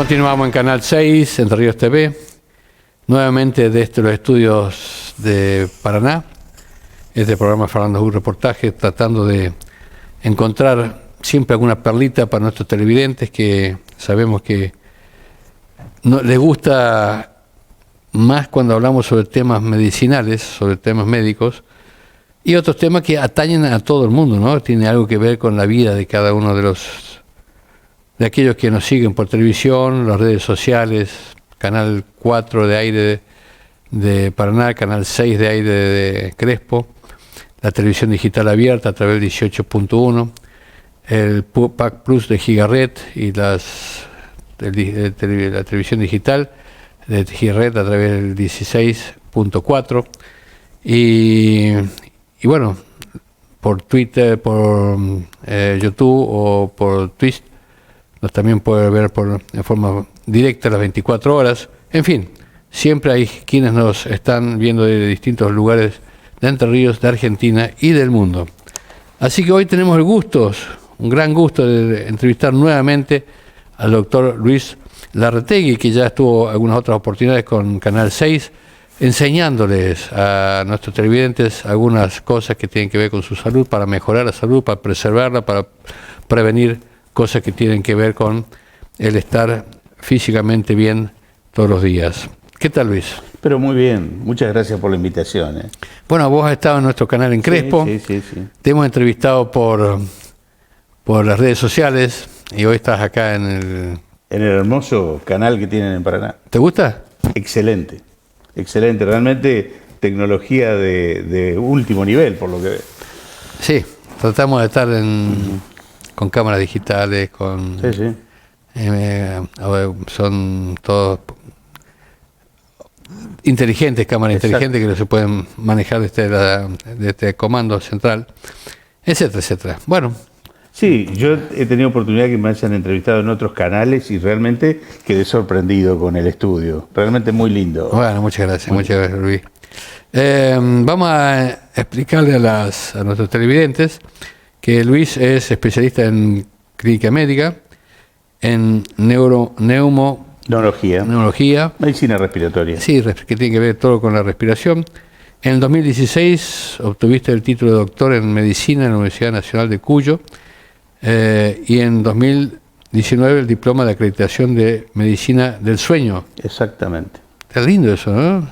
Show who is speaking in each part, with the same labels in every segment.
Speaker 1: Continuamos en Canal 6, Entre Ríos TV, nuevamente desde los estudios de Paraná. Este programa Fernando Hu Reportaje, tratando de encontrar siempre alguna perlita para nuestros televidentes que sabemos que les gusta más cuando hablamos sobre temas medicinales, sobre temas médicos, y otros temas que atañen a todo el mundo, ¿no? Tiene algo que ver con la vida de cada uno de aquellos que nos siguen por televisión, las redes sociales, Canal 4 de aire de Paraná, Canal 6 de aire de Crespo, la televisión digital abierta a través del 18.1, el PAC Plus de Gigaret y la televisión digital de Gigaret a través del 16.4 y bueno, por Twitter, por YouTube o por Twitch, nos también puede ver en forma directa las 24 horas. En fin, siempre hay quienes nos están viendo de distintos lugares de Entre Ríos, de Argentina y del mundo. Así que hoy tenemos un gran gusto de entrevistar nuevamente al doctor Luis Larretegui, que ya estuvo algunas otras oportunidades con Canal 6, enseñándoles a nuestros televidentes algunas cosas que tienen que ver con su salud, para mejorar la salud, para preservarla, para prevenir cosas que tienen que ver con el estar físicamente bien todos los días. ¿Qué tal, Luis?
Speaker 2: Pero muy bien, muchas gracias por la invitación.
Speaker 1: Bueno, vos has estado en nuestro canal en Crespo,
Speaker 2: sí.
Speaker 1: Te hemos entrevistado por las redes sociales y hoy estás acá en
Speaker 2: el hermoso canal que tienen en Paraná.
Speaker 1: ¿Te gusta?
Speaker 2: Excelente, realmente tecnología de último nivel, por lo que veo.
Speaker 1: Sí, tratamos de estar con cámaras digitales,
Speaker 2: Sí.
Speaker 1: Son todos inteligentes, cámaras inteligentes que se pueden manejar desde este comando central, etcétera. Bueno.
Speaker 2: Sí, yo he tenido oportunidad que me hayan entrevistado en otros canales y realmente quedé sorprendido con el estudio. Realmente muy lindo.
Speaker 1: Bueno, muchas gracias, Luis. Vamos a explicarle a nuestros televidentes que Luis es especialista en clínica médica, en neumología,
Speaker 2: medicina respiratoria.
Speaker 1: Sí, que tiene que ver todo con la respiración. En el 2016 obtuviste el título de doctor en medicina en la Universidad Nacional de Cuyo y en 2019 el diploma de acreditación de medicina del sueño.
Speaker 2: Exactamente.
Speaker 1: Está lindo eso, ¿no?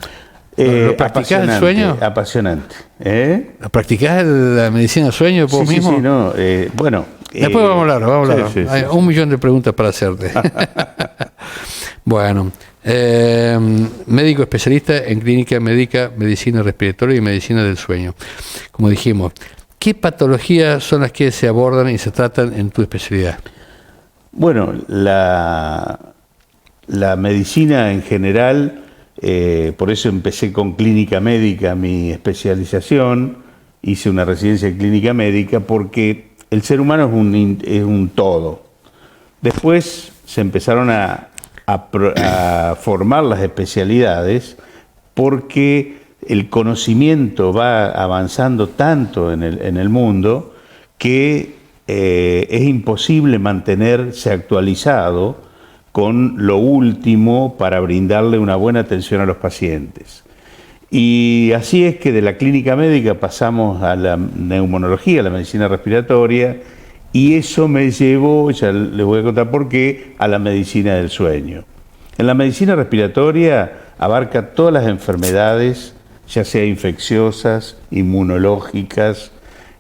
Speaker 1: ¿Lo practicás el sueño?
Speaker 2: Apasionante.
Speaker 1: ¿Practicás la medicina del sueño vos mismo?
Speaker 2: Sí, no. Bueno.
Speaker 1: Después vamos a hablar.
Speaker 2: Sí.
Speaker 1: Hay 1 millón de preguntas para hacerte. Bueno, médico especialista en clínica médica, medicina respiratoria y medicina del sueño. Como dijimos, ¿qué patologías son las que se abordan y se tratan en tu especialidad?
Speaker 2: Bueno, la medicina en general, por eso empecé con clínica médica, mi especialización, hice una residencia en clínica médica, porque el ser humano es un todo. Después se empezaron a formar las especialidades porque el conocimiento va avanzando tanto en el mundo que es imposible mantenerse actualizado con lo último para brindarle una buena atención a los pacientes. Y así es que de la clínica médica pasamos a la neumonología, a la medicina respiratoria, y eso me llevó, ya les voy a contar por qué, a la medicina del sueño. En la medicina respiratoria abarca todas las enfermedades, ya sea infecciosas, inmunológicas,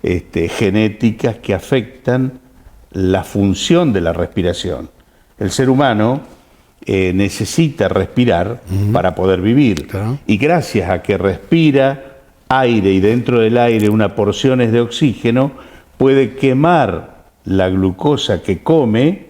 Speaker 2: genéticas, que afectan la función de la respiración. El ser humano necesita respirar para poder vivir.
Speaker 1: Claro.
Speaker 2: Y gracias a que respira aire y dentro del aire unas porciones de oxígeno, puede quemar la glucosa que come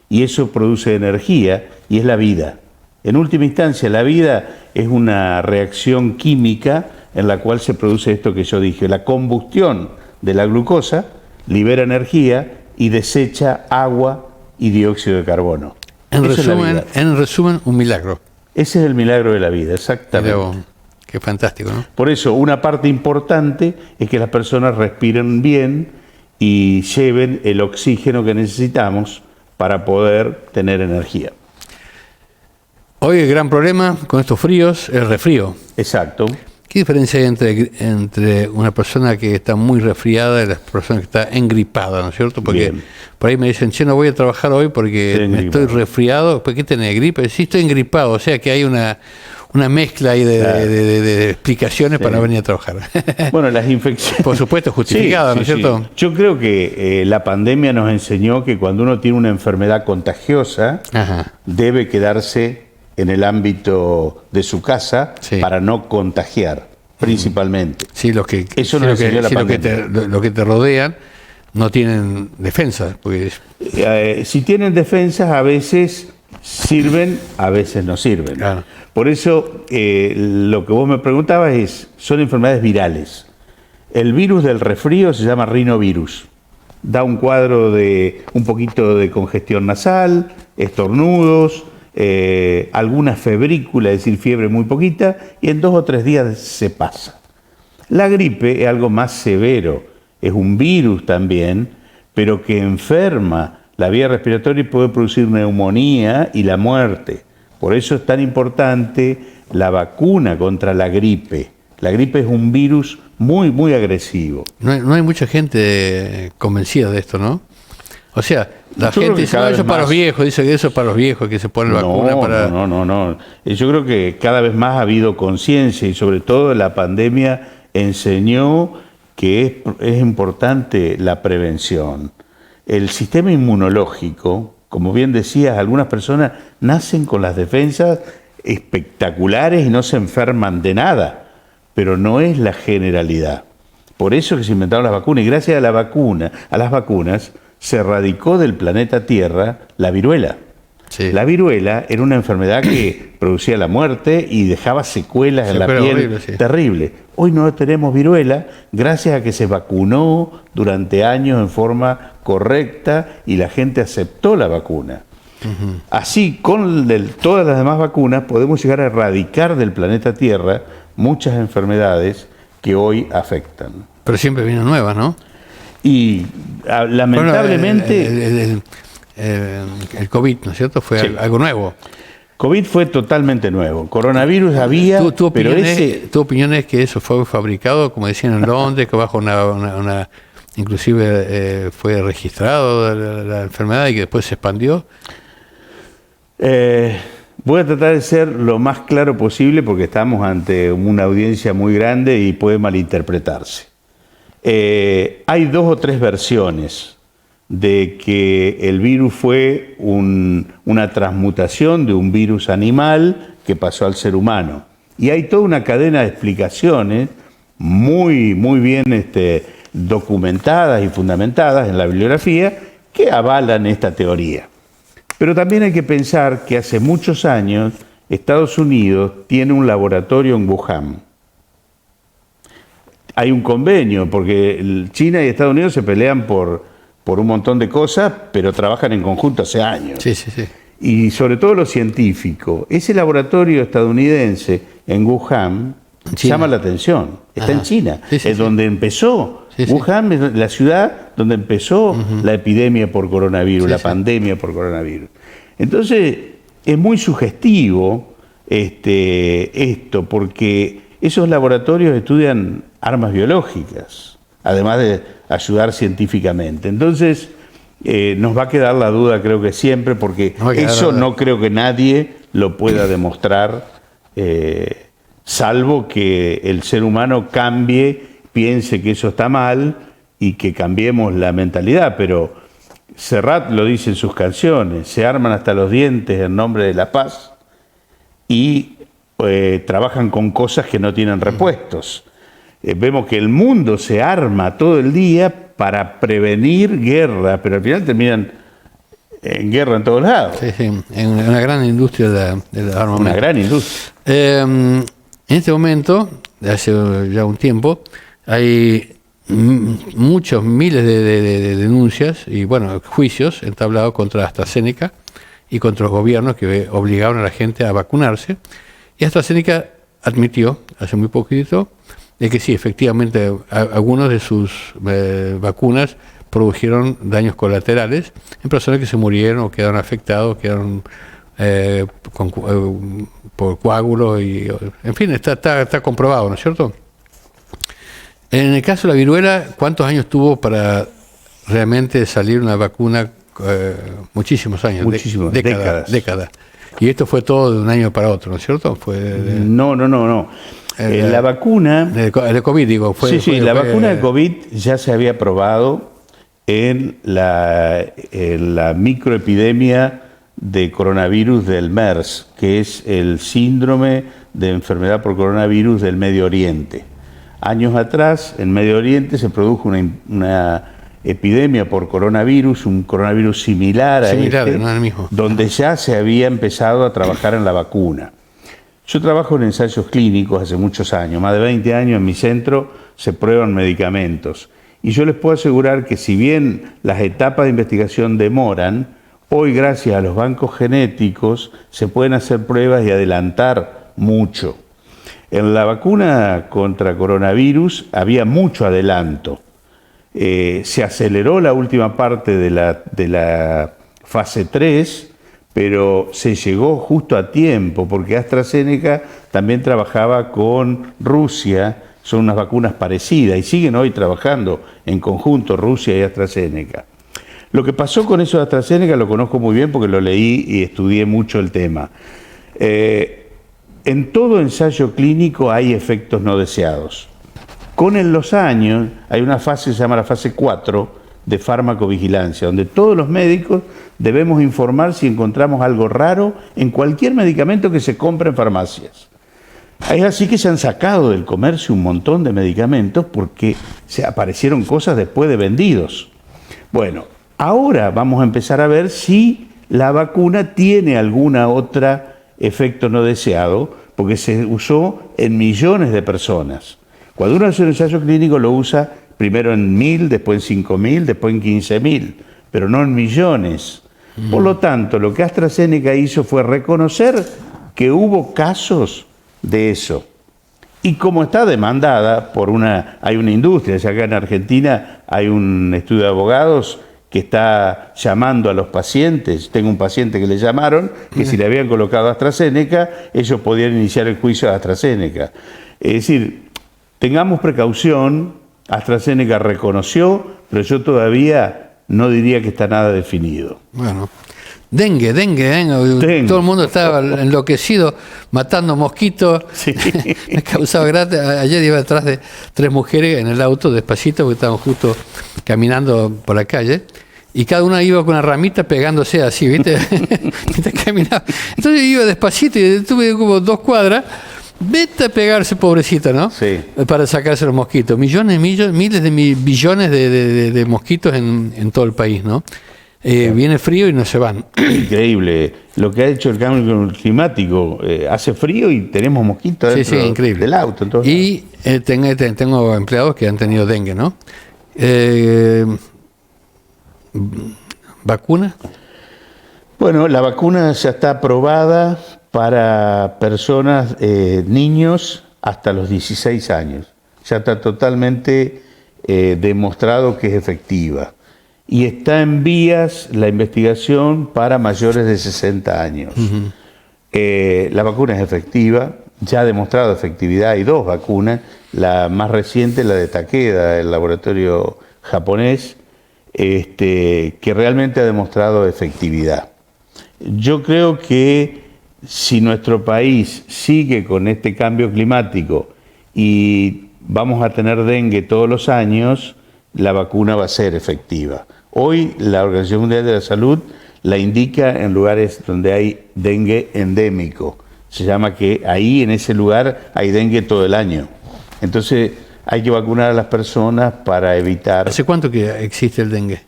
Speaker 2: y eso produce energía y es la vida. En última instancia, la vida es una reacción química en la cual se produce esto que yo dije, la combustión de la glucosa libera energía y desecha agua y dióxido de carbono.
Speaker 1: En resumen, un milagro.
Speaker 2: Ese es el milagro de la vida, exactamente.
Speaker 1: Qué fantástico, ¿no?
Speaker 2: Por eso, una parte importante es que las personas respiren bien y lleven el oxígeno que necesitamos para poder tener energía.
Speaker 1: Hoy el gran problema con estos fríos es el resfrío.
Speaker 2: Exacto.
Speaker 1: ¿Qué diferencia hay entre una persona que está muy resfriada y la persona que está engripada, ¿no es cierto? Porque
Speaker 2: Bien.
Speaker 1: por ahí me dicen, che, no voy a trabajar hoy porque estoy resfriado. ¿Por qué tenés gripe? Sí, estoy engripado. O sea que hay una mezcla ahí de explicaciones para no venir a trabajar.
Speaker 2: Bueno, las infecciones...
Speaker 1: Por supuesto, justificada, ¿no es cierto?
Speaker 2: Sí. Yo creo que la pandemia nos enseñó que cuando uno tiene una enfermedad contagiosa, debe quedarse en el ámbito de su casa para no contagiar, principalmente.
Speaker 1: Sí,
Speaker 2: eso nos enseñó la pandemia.
Speaker 1: Lo que te rodean no tienen defensa. Porque
Speaker 2: si tienen defensas, a veces sirven, a veces no sirven.
Speaker 1: Claro.
Speaker 2: Por eso, lo que vos me preguntabas son enfermedades virales. El virus del resfrío se llama rinovirus. Da un cuadro de un poquito de congestión nasal, estornudos, alguna febrícula, es decir, fiebre muy poquita, y en 2 o 3 días se pasa. La gripe es algo más severo, es un virus también, pero que enferma la vía respiratoria y puede producir neumonía y la muerte. Por eso es tan importante la vacuna contra la gripe. La gripe es un virus muy, muy agresivo.
Speaker 1: No hay mucha gente convencida de esto, ¿no? O sea, la gente dice, no, eso es para los viejos, dice que eso es para los viejos, que se ponen vacuna para...
Speaker 2: No. Yo creo que cada vez más ha habido conciencia y sobre todo la pandemia enseñó que es importante la prevención. El sistema inmunológico, como bien decías, algunas personas nacen con las defensas espectaculares y no se enferman de nada, pero no es la generalidad. Por eso que se inventaron las vacunas, y gracias a las vacunas, se erradicó del planeta Tierra la viruela. Sí. La viruela era una enfermedad que producía la muerte y dejaba secuelas en la piel terrible. Hoy no tenemos viruela gracias a que se vacunó durante años en forma correcta y la gente aceptó la vacuna. Así, con todas las demás vacunas podemos llegar a erradicar del planeta Tierra muchas enfermedades que hoy afectan.
Speaker 1: Pero siempre vienen nuevas, ¿no?
Speaker 2: Y lamentablemente...
Speaker 1: el COVID, ¿no es cierto? Fue algo nuevo.
Speaker 2: COVID fue totalmente nuevo. Coronavirus había, pero
Speaker 1: ¿Tu opinión es que eso fue fabricado, como decían en Londres, que bajo inclusive fue registrado la enfermedad y que después se expandió?
Speaker 2: Voy a tratar de ser lo más claro posible porque estamos ante una audiencia muy grande y puede malinterpretarse. Hay 2 o 3 versiones de que el virus fue una transmutación de un virus animal que pasó al ser humano. Y hay toda una cadena de explicaciones muy, muy bien documentadas y fundamentadas en la bibliografía que avalan esta teoría. Pero también hay que pensar que hace muchos años Estados Unidos tiene un laboratorio en Wuhan. Hay un convenio, porque China y Estados Unidos se pelean por un montón de cosas, pero trabajan en conjunto hace años.
Speaker 1: Sí.
Speaker 2: Y sobre todo lo científico. Ese laboratorio estadounidense en Wuhan llama la atención. Está en China, es donde empezó. Wuhan es la ciudad donde empezó la epidemia por coronavirus, la pandemia por coronavirus. Entonces, es muy sugestivo esto, porque esos laboratorios estudian armas biológicas, además de ayudar científicamente. Entonces, nos va a quedar la duda, creo que siempre, porque eso no creo que nadie lo pueda demostrar, salvo que el ser humano cambie, piense que eso está mal y que cambiemos la mentalidad. Pero Serrat lo dice en sus canciones, se arman hasta los dientes en nombre de la paz y trabajan con cosas que no tienen repuestos. Vemos que el mundo se arma todo el día para prevenir guerra, pero al final terminan en guerra en todos lados.
Speaker 1: Sí, en una gran industria de armamento.
Speaker 2: Una gran industria.
Speaker 1: En este momento, hace ya un tiempo, hay muchos miles de denuncias y juicios entablados contra AstraZeneca y contra los gobiernos que obligaron a la gente a vacunarse. Y AstraZeneca admitió hace muy poquito de que sí, efectivamente, algunos de sus vacunas produjeron daños colaterales en personas que se murieron o quedaron afectados, quedaron por coágulos, en fin, está comprobado, ¿no es cierto? En el caso de la viruela, ¿cuántos años tuvo para realmente salir una vacuna? Muchísimos años.
Speaker 2: Muchísimos,
Speaker 1: décadas. Y esto fue todo de un año para otro, ¿no es cierto?
Speaker 2: No. La vacuna...
Speaker 1: De COVID, digo.
Speaker 2: La vacuna de COVID ya se había probado en la microepidemia de coronavirus del MERS, que es el síndrome de enfermedad por coronavirus del Medio Oriente. Años atrás, en Medio Oriente se produjo una epidemia por coronavirus, un coronavirus similar a este,
Speaker 1: no es el mismo,
Speaker 2: donde ya se había empezado a trabajar en la vacuna. Yo trabajo en ensayos clínicos hace muchos años, más de 20 años en mi centro se prueban medicamentos. Y yo les puedo asegurar que si bien las etapas de investigación demoran, hoy gracias a los bancos genéticos se pueden hacer pruebas y adelantar mucho. En la vacuna contra coronavirus había mucho adelanto. Se aceleró la última parte de la fase 3, pero se llegó justo a tiempo, porque AstraZeneca también trabajaba con Rusia, son unas vacunas parecidas, y siguen hoy trabajando en conjunto Rusia y AstraZeneca. Lo que pasó con eso de AstraZeneca lo conozco muy bien porque lo leí y estudié mucho el tema. En todo ensayo clínico hay efectos no deseados. Con los años hay una fase que se llama la fase 4 de farmacovigilancia, donde todos los médicos debemos informar si encontramos algo raro en cualquier medicamento que se compra en farmacias. Es así que se han sacado del comercio un montón de medicamentos porque se aparecieron cosas después de vendidos. Bueno, ahora vamos a empezar a ver si la vacuna tiene alguna otra efecto no deseado, porque se usó en millones de personas. Cuando uno hace un ensayo clínico lo usa primero en 1000, después en 5000, después en 15000, pero no en millones. Por lo tanto, lo que AstraZeneca hizo fue reconocer que hubo casos de eso. Y como está demandada por hay una industria, ya acá en Argentina hay un estudio de abogados que está llamando a los pacientes. Tengo un paciente que le llamaron, que si le habían colocado AstraZeneca, ellos podían iniciar el juicio de AstraZeneca. Es decir, tengamos precaución. AstraZeneca reconoció, pero yo todavía no diría que está nada definido.
Speaker 1: Bueno, dengue. Todo el mundo estaba enloquecido, matando mosquitos.
Speaker 2: Sí.
Speaker 1: Me causaba gracia. Ayer iba detrás de 3 mujeres en el auto, despacito, porque estaban justo caminando por la calle. Y cada una iba con una ramita pegándose así, ¿viste? Caminaba. Entonces yo iba despacito y tuve como 2 cuadras. Vete a pegarse, pobrecita, ¿no?
Speaker 2: Sí.
Speaker 1: Para sacarse los mosquitos. Miles de billones de mosquitos en todo el país, ¿no? Viene frío y no se van.
Speaker 2: Increíble. Lo que ha hecho el cambio climático. Hace frío y tenemos mosquitos dentro
Speaker 1: increíble.
Speaker 2: Del auto. Entonces,
Speaker 1: y tengo empleados que han tenido dengue, ¿no? ¿Vacuna?
Speaker 2: Bueno, la vacuna ya está aprobada para personas, niños hasta los 16 años. Ya está totalmente demostrado que es efectiva. Y está en vías la investigación para mayores de 60 años. La vacuna es efectiva, ya ha demostrado efectividad. Hay 2 vacunas, la más reciente, la de Takeda, el laboratorio japonés, que realmente ha demostrado efectividad. Yo creo que si nuestro país sigue con este cambio climático y vamos a tener dengue todos los años, la vacuna va a ser efectiva. Hoy la Organización Mundial de la Salud la indica en lugares donde hay dengue endémico. Se llama que ahí en ese lugar hay dengue todo el año. Entonces hay que vacunar a las personas para evitar...
Speaker 1: ¿Hace cuánto que existe el dengue?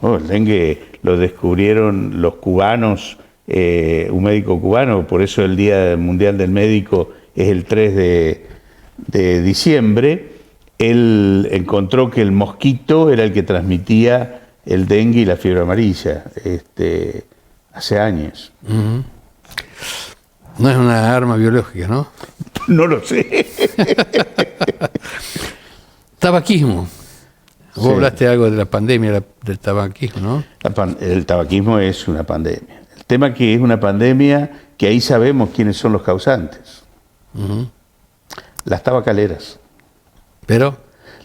Speaker 2: El dengue lo descubrieron los cubanos, un médico cubano, por eso el Día Mundial del Médico es el 3 de diciembre. Él encontró que el mosquito era el que transmitía el dengue y la fiebre amarilla, hace años.
Speaker 1: No es una arma biológica, ¿no?
Speaker 2: No lo sé.
Speaker 1: Tabaquismo. Vos hablaste algo de la pandemia del tabaquismo, ¿no?
Speaker 2: El tabaquismo es una pandemia. El tema que es una pandemia que ahí sabemos quiénes son los causantes. Las tabacaleras.
Speaker 1: Pero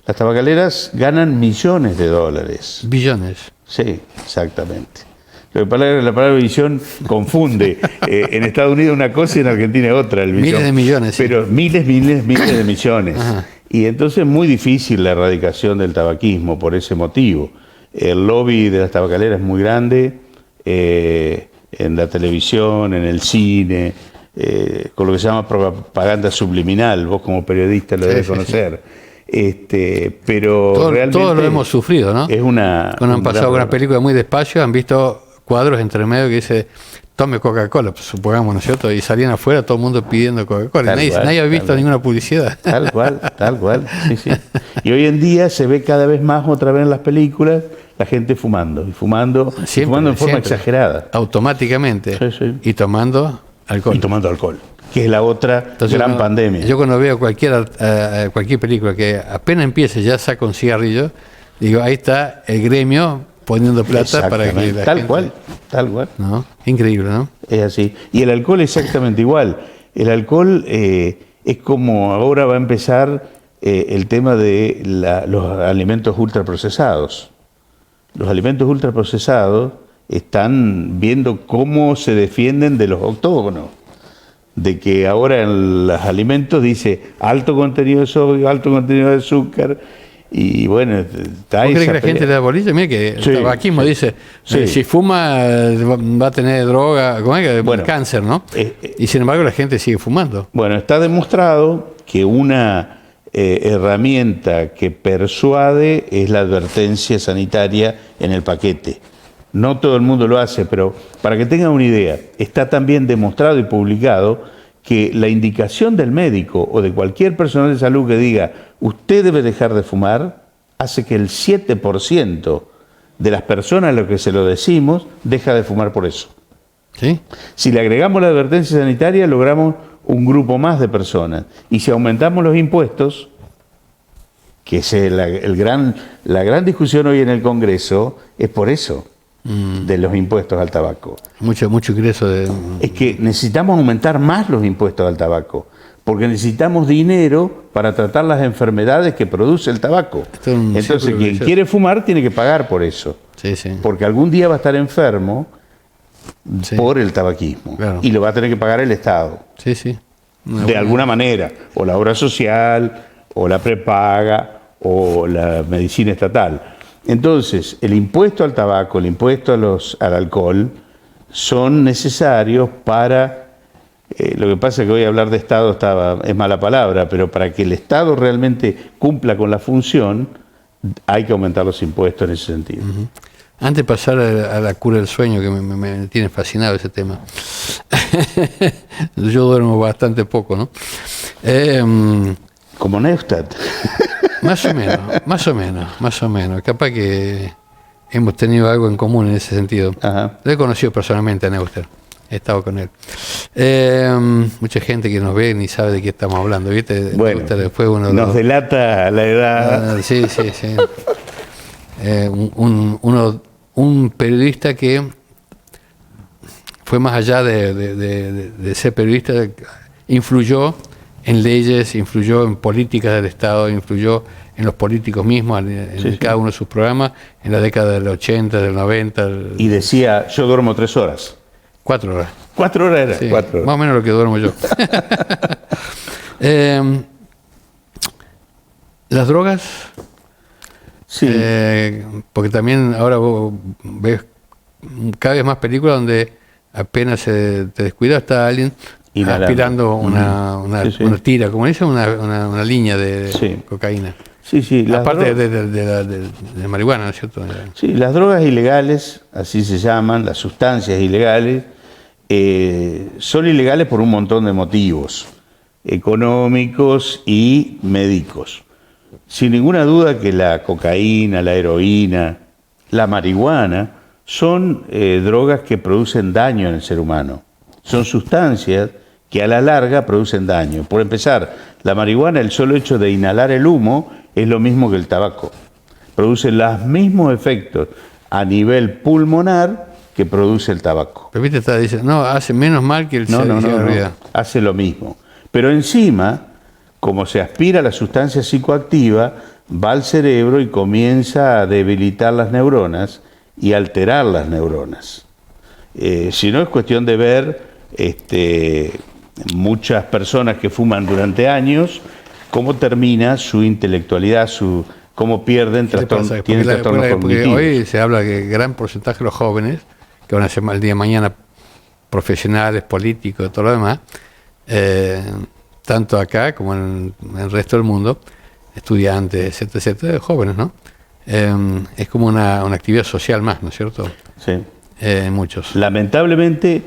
Speaker 2: Las tabacaleras ganan millones de dólares.
Speaker 1: billones.
Speaker 2: Sí, exactamente. La palabra billón confunde. En Estados Unidos una cosa y en Argentina otra. El billón.
Speaker 1: Miles de millones.
Speaker 2: Pero miles de millones.
Speaker 1: Ajá.
Speaker 2: Y entonces es muy difícil la erradicación del tabaquismo por ese motivo. El lobby de las tabacaleras es muy grande, en la televisión, en el cine, con lo que se llama propaganda subliminal. Vos como periodista lo debes conocer. Pero realmente
Speaker 1: todos lo hemos sufrido, ¿no?
Speaker 2: es una...
Speaker 1: Cuando han
Speaker 2: un
Speaker 1: pasado
Speaker 2: gran
Speaker 1: una película muy despacio, han visto cuadros entre medio que dice tome Coca-Cola, pues, supongamos, ¿no es cierto? Y salían afuera todo el mundo pidiendo Coca-Cola. Nadie ha visto ninguna publicidad.
Speaker 2: Tal cual, sí, sí. Y hoy en día se ve cada vez más otra vez en las películas la gente fumando, y fumando en forma exagerada.
Speaker 1: Automáticamente.
Speaker 2: Sí.
Speaker 1: Y tomando alcohol.
Speaker 2: Y tomando alcohol, que es la otra gran pandemia.
Speaker 1: Yo cuando veo cualquier película que apenas empiece ya saca un cigarrillo, digo, ahí está el gremio poniendo plata para que la
Speaker 2: tal
Speaker 1: gente...
Speaker 2: cual.
Speaker 1: ¿No? Increíble, ¿no?
Speaker 2: Es así. Y el alcohol exactamente igual. El alcohol es como ahora va a empezar el tema de los alimentos ultraprocesados. Los alimentos ultraprocesados están viendo cómo se defienden de los octógonos. De que ahora en los alimentos dice alto contenido de sodio, alto contenido de azúcar. Y bueno, está
Speaker 1: ¿Vos
Speaker 2: esa
Speaker 1: crees que la
Speaker 2: pelea.
Speaker 1: gente le da bolilla? Mira que el tabaquismo dice, si fuma va a tener droga, ¿cómo es? Cáncer, ¿no? Y sin embargo la gente sigue fumando.
Speaker 2: Bueno, está demostrado que una herramienta que persuade es la advertencia sanitaria en el paquete. No todo el mundo lo hace, pero para que tengan una idea, está también demostrado y publicado que la indicación del médico o de cualquier personal de salud que diga usted debe dejar de fumar, hace que el 7% de las personas a las que se lo decimos deja de fumar por eso.
Speaker 1: ¿Sí?
Speaker 2: Si le agregamos la advertencia sanitaria, logramos un grupo más de personas. Y si aumentamos los impuestos, que es la gran discusión hoy en el Congreso, es por eso, de los impuestos al tabaco.
Speaker 1: Mucho ingreso de...
Speaker 2: Es que necesitamos aumentar más los impuestos al tabaco, porque necesitamos dinero para tratar las enfermedades que produce el tabaco. Entonces, quien quiere fumar tiene que pagar por eso.
Speaker 1: Sí.
Speaker 2: Porque algún día va a estar enfermo por el tabaquismo.
Speaker 1: Claro.
Speaker 2: Y lo va a tener que pagar el Estado.
Speaker 1: Sí.
Speaker 2: De alguna manera. O la obra social, o la prepaga, o la medicina estatal. Entonces, el impuesto al tabaco, el impuesto al alcohol, son necesarios para... lo que pasa es que hoy hablar de Estado es mala palabra, pero para que el Estado realmente cumpla con la función, hay que aumentar los impuestos en ese sentido.
Speaker 1: Antes de pasar a la cura del sueño, que me tiene fascinado ese tema. Yo duermo bastante poco, ¿no?
Speaker 2: Como Neustadt.
Speaker 1: Más o menos. Capaz que hemos tenido algo en común en ese sentido.
Speaker 2: Ajá.
Speaker 1: Lo he conocido personalmente a Neustadt. He estado con él. Mucha gente que nos ve ni sabe de qué estamos hablando, ¿viste?
Speaker 2: Bueno,
Speaker 1: fue uno de
Speaker 2: nos delata la edad.
Speaker 1: Sí. Un periodista que fue más allá de ser periodista, influyó en leyes, influyó en políticas del Estado, influyó en los políticos mismos, en cada uno de sus programas, en la década del 80, del 90.
Speaker 2: Y decía, yo duermo 3 horas.
Speaker 1: 4 horas.
Speaker 2: 4 horas era.
Speaker 1: Sí,
Speaker 2: 4 horas.
Speaker 1: Más o menos lo que duermo yo. Las drogas,
Speaker 2: Sí.
Speaker 1: porque también ahora vos ves cada vez más películas donde apenas te descuida está alguien
Speaker 2: Inhalando.
Speaker 1: aspirando una tira, como dice, una línea de cocaína.
Speaker 2: Sí.
Speaker 1: Aparte de marihuana, ¿no es cierto?
Speaker 2: Sí, las drogas ilegales, así se llaman, las sustancias ilegales, son ilegales por un montón de motivos, económicos y médicos. Sin ninguna duda que la cocaína, la heroína, la marihuana son drogas que producen daño en el ser humano. Son sustancias que a la larga producen daño. Por empezar, la marihuana, el solo hecho de inhalar el humo, es lo mismo que el tabaco. Produce los mismos efectos a nivel pulmonar que produce el tabaco.
Speaker 1: Pero viste, está diciendo, no, hace menos mal que el
Speaker 2: No,
Speaker 1: cigarrillo.
Speaker 2: hace lo mismo. Pero encima, como se aspira a la sustancia psicoactiva, va al cerebro y comienza a debilitar las neuronas y alterar las neuronas. Si no, es cuestión de ver muchas personas que fuman durante años, cómo termina su intelectualidad, cómo pierden trastornos cognitivos.
Speaker 1: Porque hoy se habla que gran porcentaje de los jóvenes, que van a ser el día de mañana profesionales, políticos, todo lo demás, tanto acá como en el resto del mundo, estudiantes, etcétera, jóvenes, ¿no? Es como una actividad social más, ¿no es cierto?
Speaker 2: Sí.
Speaker 1: Muchos.
Speaker 2: Lamentablemente,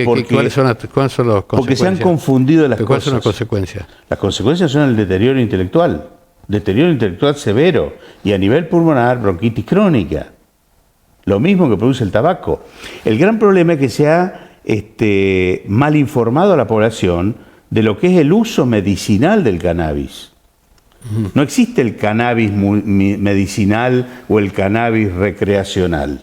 Speaker 1: ¿cuáles son las consecuencias?
Speaker 2: Porque se han confundido las cosas.
Speaker 1: ¿Cuáles son las consecuencias?
Speaker 2: Las consecuencias son el deterioro intelectual severo, y a nivel pulmonar, bronquitis crónica. Lo mismo que produce el tabaco. El gran problema es que se ha mal informado a la población de lo que es el uso medicinal del cannabis. No existe el cannabis medicinal o el cannabis recreacional.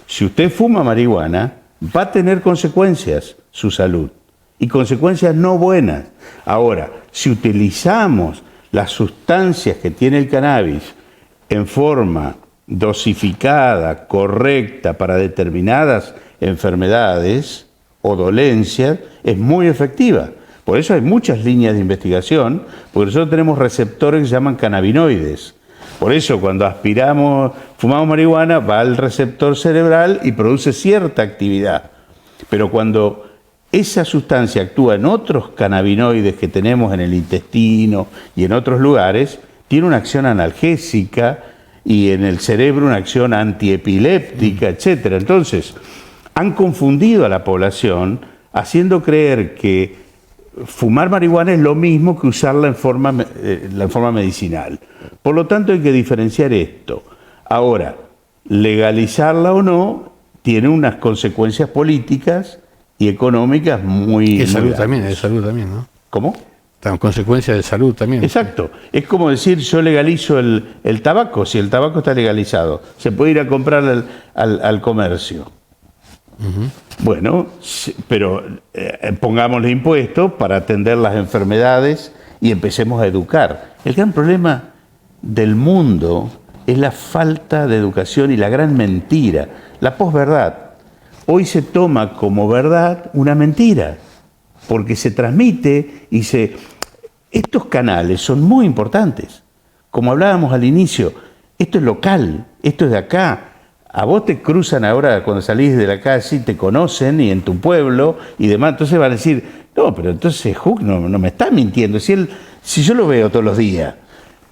Speaker 2: Si usted fuma marihuana, va a tener consecuencias su salud, y consecuencias no buenas. Ahora, si utilizamos las sustancias que tiene el cannabis en forma dosificada, correcta para determinadas enfermedades o dolencias, es muy efectiva. Por eso hay muchas líneas de investigación, porque nosotros tenemos receptores que se llaman cannabinoides. Por eso cuando fumamos marihuana, va al receptor cerebral y produce cierta actividad. Pero cuando esa sustancia actúa en otros cannabinoides que tenemos en el intestino y en otros lugares, tiene una acción analgésica y en el cerebro una acción antiepiléptica, etc. Entonces, han confundido a la población haciendo creer que fumar marihuana es lo mismo que usarla en forma medicinal. Por lo tanto, hay que diferenciar esto. Ahora, legalizarla o no tiene unas consecuencias políticas y económicas muy
Speaker 1: de salud
Speaker 2: grandes.
Speaker 1: también, ¿no?
Speaker 2: ¿Cómo?
Speaker 1: Consecuencias de salud también.
Speaker 2: Exacto. Es como decir, yo legalizo el tabaco, si el tabaco está legalizado. Se puede ir a comprar al comercio. Bueno, pero pongámosle impuestos para atender las enfermedades y empecemos a educar. El gran problema del mundo es la falta de educación y la gran mentira, la posverdad. Hoy se toma como verdad una mentira, porque se transmite y estos canales son muy importantes. Como hablábamos al inicio, esto es local, esto es de acá. A vos te cruzan ahora cuando salís de la calle, te conocen y en tu pueblo y demás, entonces van a decir, no, pero entonces Huk no me está mintiendo, si yo lo veo todos los días.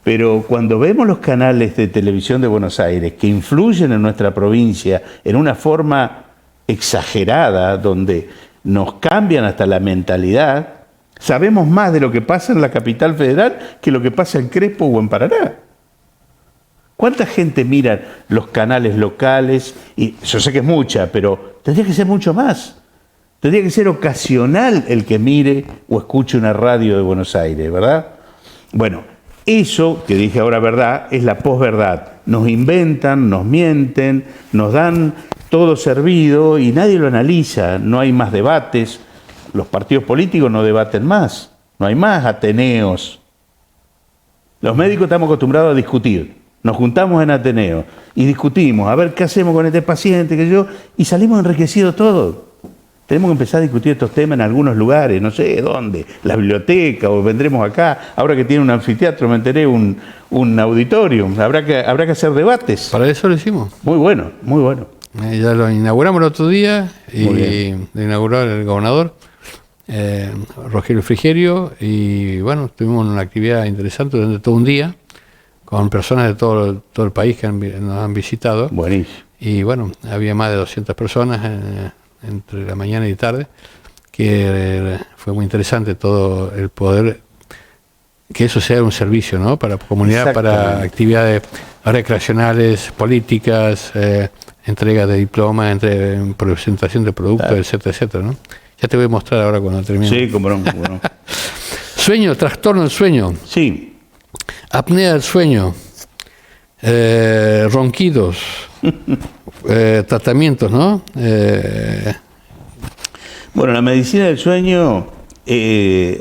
Speaker 2: Pero cuando vemos los canales de televisión de Buenos Aires que influyen en nuestra provincia en una forma exagerada, donde nos cambian hasta la mentalidad, sabemos más de lo que pasa en la capital federal que lo que pasa en Crespo o en Paraná. ¿Cuánta gente mira los canales locales? Y yo sé que es mucha, pero tendría que ser mucho más. Tendría que ser ocasional el que mire o escuche una radio de Buenos Aires, ¿verdad? Bueno, eso que dije ahora verdad es la posverdad. Nos inventan, nos mienten, nos dan todo servido y nadie lo analiza. No hay más debates. Los partidos políticos no debaten más. No hay más ateneos. Los médicos estamos acostumbrados a discutir. Nos juntamos en Ateneo y discutimos, a ver qué hacemos con este paciente, y salimos enriquecidos todos. Tenemos que empezar a discutir estos temas en algunos lugares, no sé dónde, la biblioteca, o vendremos acá, ahora que tiene un anfiteatro, me enteré, un auditorium, habrá que hacer debates.
Speaker 1: Para eso lo hicimos.
Speaker 2: Muy bueno, muy bueno.
Speaker 1: Ya lo inauguramos el otro día, y lo inauguró el gobernador, Rogelio Frigerio, y bueno, tuvimos una actividad interesante durante todo un día, con personas de todo el país que nos han visitado.
Speaker 2: Buenísimo.
Speaker 1: Y bueno, había más de 200 personas entre la mañana y tarde, que fue muy interesante todo el poder, que eso sea un servicio, ¿no? Para la comunidad, para actividades recreacionales, políticas, entrega de diplomas, presentación de productos, etcétera, ¿no? Ya te voy a mostrar ahora cuando termine.
Speaker 2: Sí, como no.
Speaker 1: Sueño, trastorno del sueño.
Speaker 2: Sí.
Speaker 1: Apnea del sueño, ronquidos, tratamientos, ¿no?
Speaker 2: Bueno, la medicina del sueño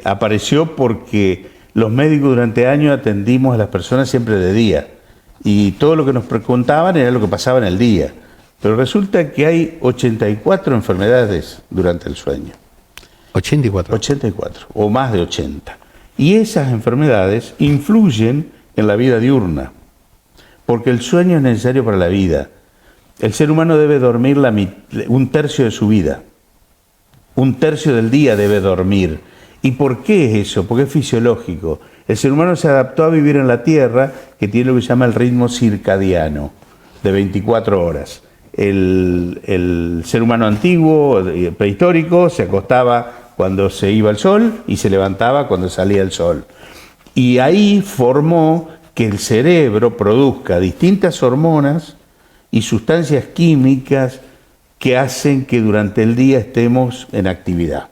Speaker 2: apareció porque los médicos durante años atendimos a las personas siempre de día y todo lo que nos contaban era lo que pasaba en el día. Pero resulta que hay 84 enfermedades durante el sueño.
Speaker 1: 84.
Speaker 2: 84, o más de 80. Y esas enfermedades influyen en la vida diurna, porque el sueño es necesario para la vida. El ser humano debe dormir un tercio de su vida. Un tercio del día debe dormir. ¿Y por qué es eso? Porque es fisiológico. El ser humano se adaptó a vivir en la Tierra, que tiene lo que se llama el ritmo circadiano, de 24 horas. El ser humano antiguo, prehistórico, se acostaba cuando se iba el sol y se levantaba cuando salía el sol. Y ahí formó que el cerebro produzca distintas hormonas y sustancias químicas que hacen que durante el día estemos en actividad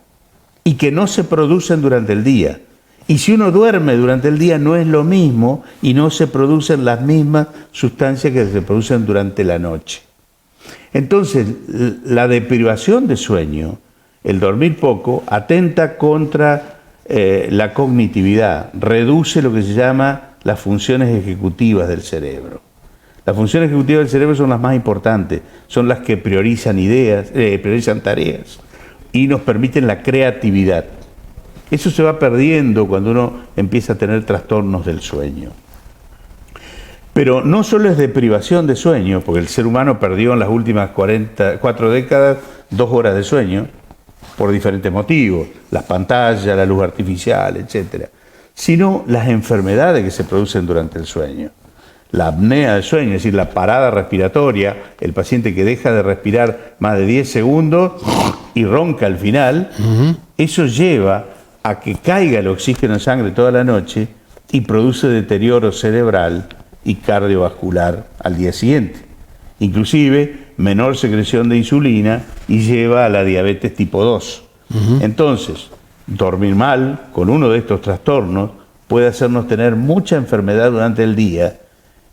Speaker 2: y que no se producen durante el día. Y si uno duerme durante el día no es lo mismo y no se producen las mismas sustancias que se producen durante la noche. Entonces, la deprivación de sueño, el dormir poco, atenta contra la cognitividad, reduce lo que se llama las funciones ejecutivas del cerebro. Las funciones ejecutivas del cerebro son las más importantes, son las que priorizan ideas, priorizan tareas y nos permiten la creatividad. Eso se va perdiendo cuando uno empieza a tener trastornos del sueño. Pero no solo es deprivación de sueño, porque el ser humano perdió en las últimas 4 décadas 2 horas de sueño, por diferentes motivos, las pantallas, la luz artificial, etc. Sino las enfermedades que se producen durante el sueño. La apnea del sueño, es decir, la parada respiratoria, el paciente que deja de respirar más de 10 segundos y ronca al final, eso lleva a que caiga el oxígeno en sangre toda la noche y produce deterioro cerebral y cardiovascular al día siguiente. Inclusive menor secreción de insulina y lleva a la diabetes tipo 2. Entonces, dormir mal con uno de estos trastornos puede hacernos tener mucha enfermedad durante el día.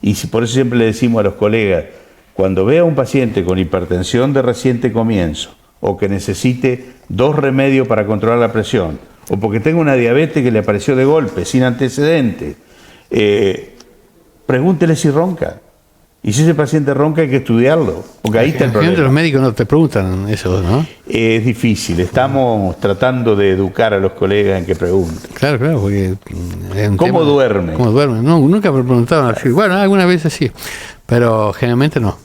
Speaker 2: Y por eso siempre le decimos a los colegas, cuando vea a un paciente con hipertensión de reciente comienzo o que necesite 2 remedios para controlar la presión o porque tenga una diabetes que le apareció de golpe, sin antecedentes, pregúntele si ronca. Y si ese paciente ronca hay que estudiarlo, porque ahí está el problema.
Speaker 1: Los médicos no te preguntan eso, ¿no?
Speaker 2: Es difícil, estamos tratando de educar a los colegas en que pregunten.
Speaker 1: Claro, porque...
Speaker 2: ¿Cómo duerme?
Speaker 1: ¿Cómo duerme? No, nunca me preguntaban así. Bueno, algunas veces sí, pero generalmente no.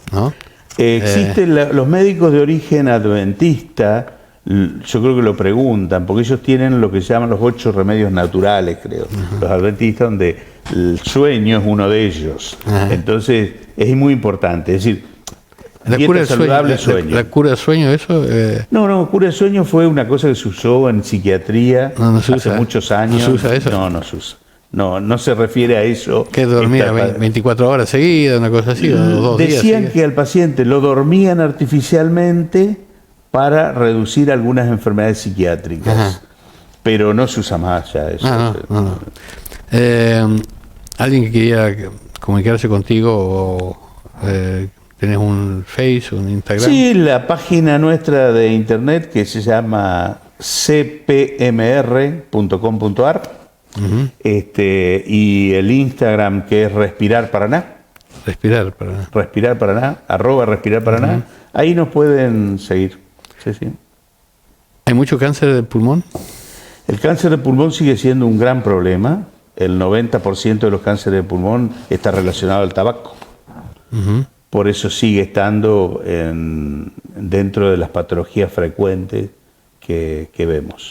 Speaker 2: Existen los médicos de origen adventista, yo creo que lo preguntan, porque ellos tienen lo que se llaman los 8 remedios naturales, creo. Los adventistas, donde el sueño es uno de ellos. Entonces, es muy importante. Es decir,
Speaker 1: la cura del sueño. ¿La cura del sueño, eso?
Speaker 2: No, cura del sueño fue una cosa que se usó en psiquiatría hace muchos años.
Speaker 1: ¿No se usa eso?
Speaker 2: No se usa. No se refiere a eso.
Speaker 1: ¿Que dormía 24 horas seguidas, una cosa así?
Speaker 2: Decían que al paciente lo dormían artificialmente para reducir algunas enfermedades psiquiátricas. Pero no se usa más ya eso.
Speaker 1: ¿Alguien que quería comunicarse contigo o tenés un Face, un Instagram?
Speaker 2: Sí, la página nuestra de internet que se llama cpmr.com.ar y el Instagram que es Respirar Paraná.
Speaker 1: Respirar Paraná.
Speaker 2: Respirar Paraná, @Respirar Paraná. Ahí nos pueden seguir. Sí.
Speaker 1: ¿Hay mucho cáncer de pulmón?
Speaker 2: El cáncer de pulmón sigue siendo un gran problema. El 90% de los cánceres de pulmón está relacionado al tabaco. Por eso sigue estando dentro de las patologías frecuentes que vemos.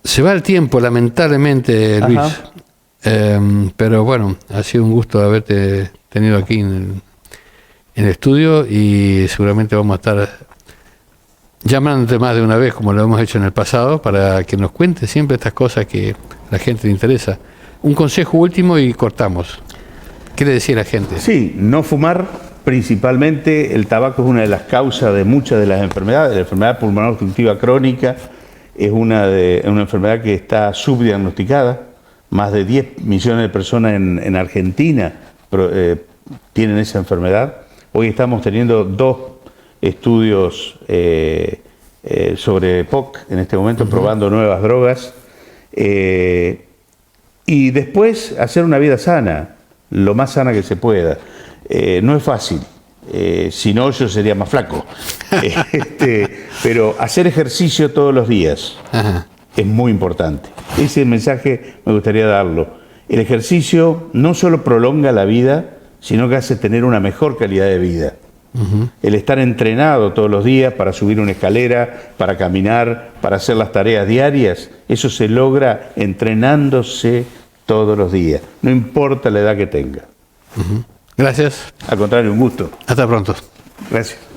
Speaker 1: Se va el tiempo, lamentablemente, Luis. Pero bueno, ha sido un gusto haberte tenido aquí en el estudio y seguramente vamos a estar llamándote más de una vez, como lo hemos hecho en el pasado, para que nos cuentes siempre estas cosas que a la gente le interesa. Un consejo último y cortamos. ¿Qué le decía a la gente? Sí,
Speaker 2: no fumar. Principalmente el tabaco es una de las causas de muchas de las enfermedades. La enfermedad pulmonar obstructiva crónica es una enfermedad que está subdiagnosticada. Más de 10 millones de personas en Argentina tienen esa enfermedad. Hoy estamos teniendo 2 estudios sobre POC en este momento, probando nuevas drogas. Y después hacer una vida sana, lo más sana que se pueda. No es fácil, si no yo sería más flaco. Pero hacer ejercicio todos los días es muy importante. Ese mensaje me gustaría darlo. El ejercicio no solo prolonga la vida, sino que hace tener una mejor calidad de vida. El estar entrenado todos los días para subir una escalera, para caminar, para hacer las tareas diarias, eso se logra entrenándose todos los días, no importa la edad que tenga.
Speaker 1: Gracias.
Speaker 2: Al contrario, un gusto.
Speaker 1: Hasta pronto.
Speaker 2: Gracias.